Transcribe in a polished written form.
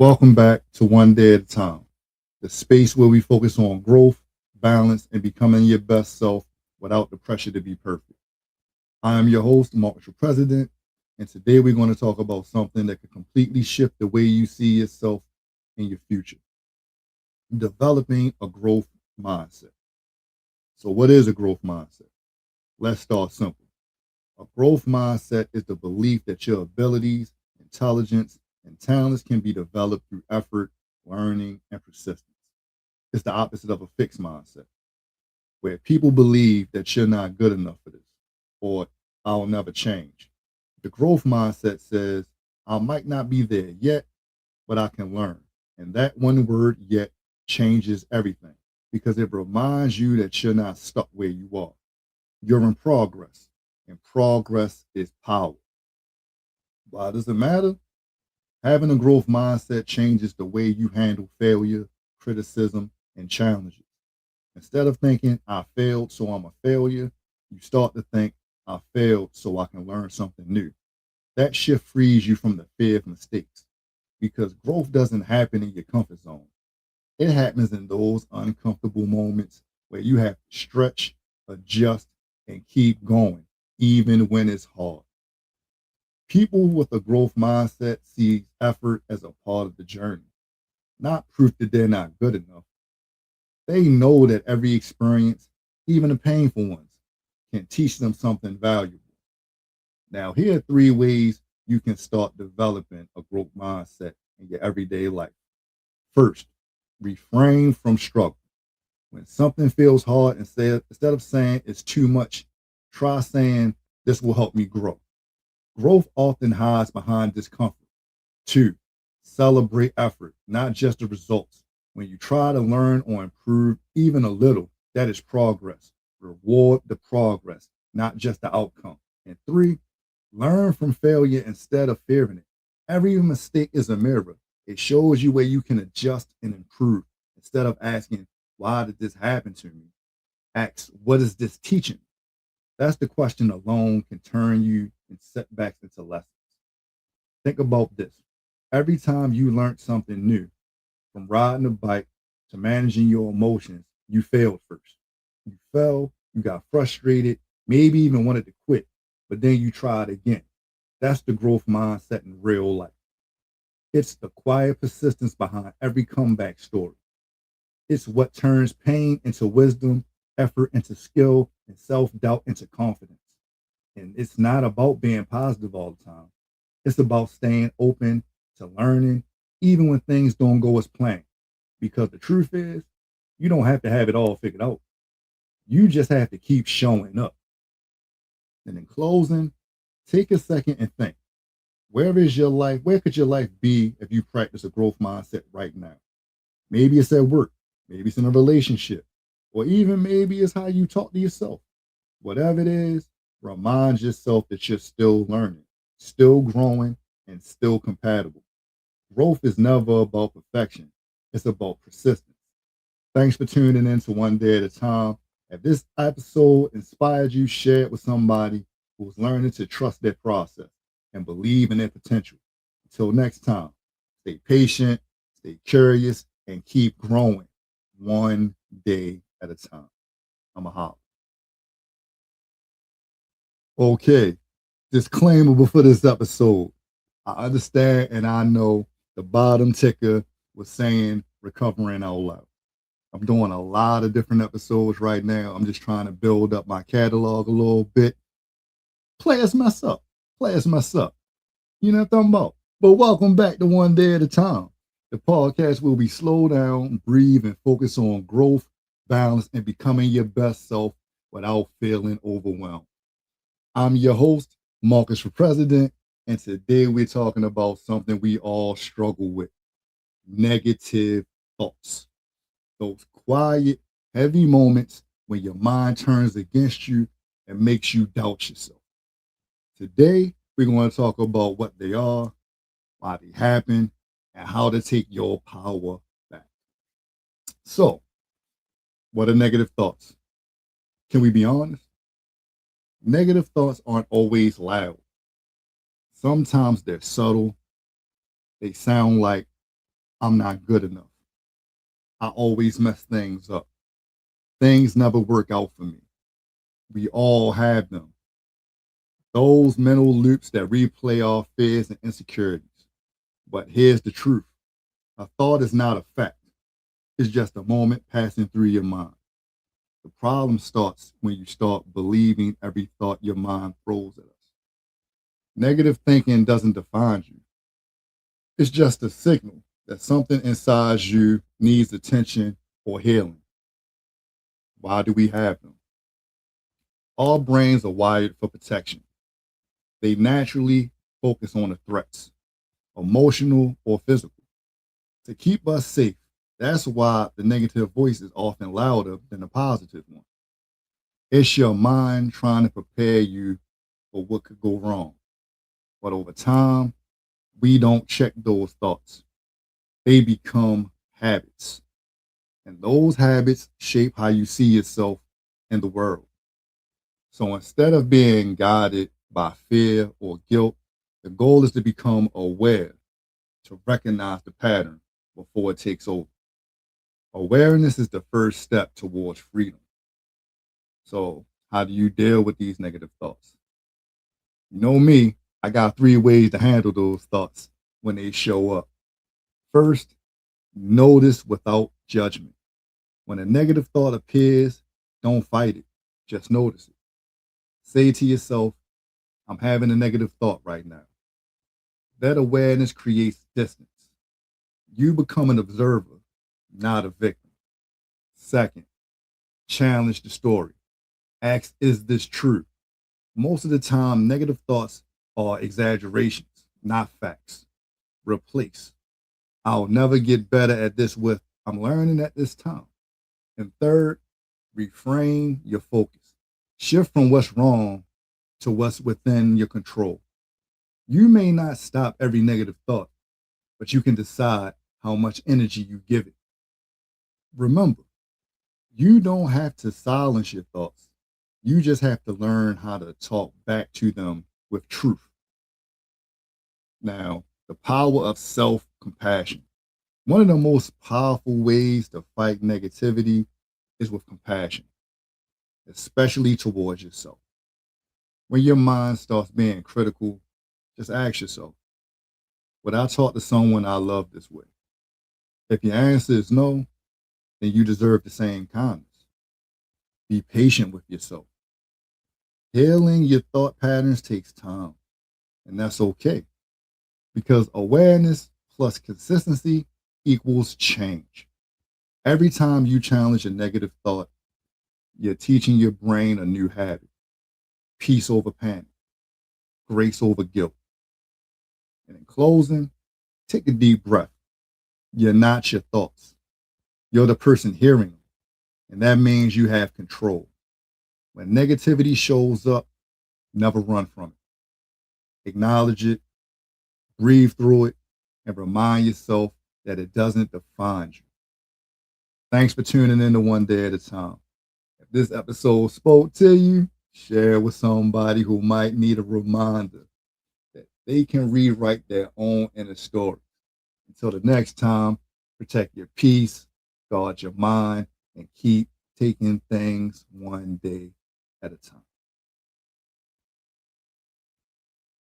Welcome back to One Day at a Time, the space where we focus on growth, balance, and becoming your best self without the pressure to be perfect. I am your host, Marcus, your president, and today we're going to talk about something that could completely shift the way you see yourself in your future, developing a growth mindset. So, what is a growth mindset? Let's start simple. A growth mindset is the belief that your abilities, intelligence, and talents can be developed through effort, learning, and persistence. It's the opposite of a fixed mindset, where people believe that you're not good enough for this or I'll never change. The growth mindset says, I might not be there yet, but I can learn. And that one word, yet, changes everything because it reminds you that you're not stuck where you are. You're in progress, and progress is power. Why does it matter? Having a growth mindset changes the way you handle failure, criticism, and challenges. Instead of thinking, I failed, so I'm a failure, you start to think, I failed, so I can learn something new. That shift frees you from the fear of mistakes because growth doesn't happen in your comfort zone. It happens in those uncomfortable moments where you have to stretch, adjust, and keep going, even when it's hard. People with a growth mindset see effort as a part of the journey, not proof that they're not good enough. They know that every experience, even the painful ones, can teach them something valuable. Now, here are three ways you can start developing a growth mindset in your everyday life. First, refrain from struggle. When something feels hard, instead of saying it's too much, try saying this will help me grow. Growth often hides behind discomfort. Two, celebrate effort, not just the results. When you try to learn or improve even a little, that is progress. Reward the progress, not just the outcome. And three, learn from failure instead of fearing it. Every mistake is a mirror. It shows you where you can adjust and improve. Instead of asking, why did this happen to me? Ask, what is this teaching? That's the question alone can turn you and setbacks into lessons. Think about this. Every time you learned something new, from riding a bike to managing your emotions, you failed first. You fell, you got frustrated, maybe even wanted to quit, but then you tried again. That's the growth mindset in real life. It's the quiet persistence behind every comeback story. It's what turns pain into wisdom, effort into skill, and self doubt into confidence. And it's not about being positive all the time. It's about staying open to learning, even when things don't go as planned. Because the truth is, you don't have to have it all figured out. You just have to keep showing up. And in closing, take a second and think, where is your life? Where could your life be if you practice a growth mindset right now? Maybe it's at work, maybe it's in a relationship, or even maybe it's how you talk to yourself. Whatever it is, remind yourself that you're still learning, still growing, and still compatible. Growth is never about perfection, it's about persistence. Thanks for tuning in to One Day at a Time. If this episode inspired you, share it with somebody who's learning to trust their process and believe in their potential. Until next time, stay patient, stay curious, and keep growing one day at a time. I'm a hop. Okay, disclaimer before this episode. I understand and I know the bottom ticker was saying recovering out loud. I'm doing a lot of different episodes right now. I'm just trying to build up my catalog a little bit. Players mess up. Players mess up. You know what I'm talking about? But welcome back to One Day at a Time. The podcast will be slow down, breathe, and focus on growth, balance, and becoming your best self without feeling overwhelmed. I'm your host, Marcus for President, and today we're talking about something we all struggle with: negative thoughts. Those quiet, heavy moments when your mind turns against you and makes you doubt yourself. Today, we're going to talk about what they are, why they happen, and how to take your power back. So, what are negative thoughts? Can we be honest? Negative thoughts aren't always loud. Sometimes they're subtle. They sound like, I'm not good enough. I always mess things up. Things never work out for me. We all have them. Those mental loops that replay our fears and insecurities. But here's the truth. A thought is not a fact. It's just a moment passing through your mind. The problem starts when you start believing every thought your mind throws at us. Negative thinking doesn't define you. It's just a signal that something inside you needs attention or healing. Why do we have them? Our brains are wired for protection. They naturally focus on the threats, emotional or physical, to keep us safe. That's why the negative voice is often louder than the positive one. It's your mind trying to prepare you for what could go wrong. But over time, we don't check those thoughts. They become habits. And those habits shape how you see yourself in the world. So instead of being guided by fear or guilt, the goal is to become aware, to recognize the pattern before it takes over. Awareness is the first step towards freedom. So, how do you deal with these negative thoughts? You know me, I got 3 ways to handle those thoughts when they show up. First, notice without judgment. When a negative thought appears, don't fight it, just notice it. Say to yourself, I'm having a negative thought right now. That awareness creates distance. You become an observer, not a victim. Second, challenge the story. Ask, is this true? Most of the time, negative thoughts are exaggerations, not facts. Replace. I'll never get better at this with, I'm learning at this time. And third, reframe your focus. Shift from what's wrong to what's within your control. You may not stop every negative thought, but you can decide how much energy you give it. Remember, you don't have to silence your thoughts. You just have to learn how to talk back to them with truth. Now, the power of self compassion. One of the most powerful ways to fight negativity is with compassion, especially towards yourself. When your mind starts being critical, just ask yourself, would I talk to someone I love this way? If your answer is no, then you deserve the same kindness. Be patient with yourself. Healing your thought patterns takes time, and that's okay because awareness plus consistency equals change. Every time you challenge a negative thought, you're teaching your brain a new habit: peace over panic, grace over guilt. And in closing, take a deep breath. You're not your thoughts, you're the person hearing them, and that means you have control. When negativity shows up, never run from it. Acknowledge it, breathe through it, and remind yourself that it doesn't define you. Thanks for tuning in to One Day at a Time. If this episode spoke to you, share it with somebody who might need a reminder that they can rewrite their own inner story. Until the next time, protect your peace, guard your mind, and keep taking things one day at a time.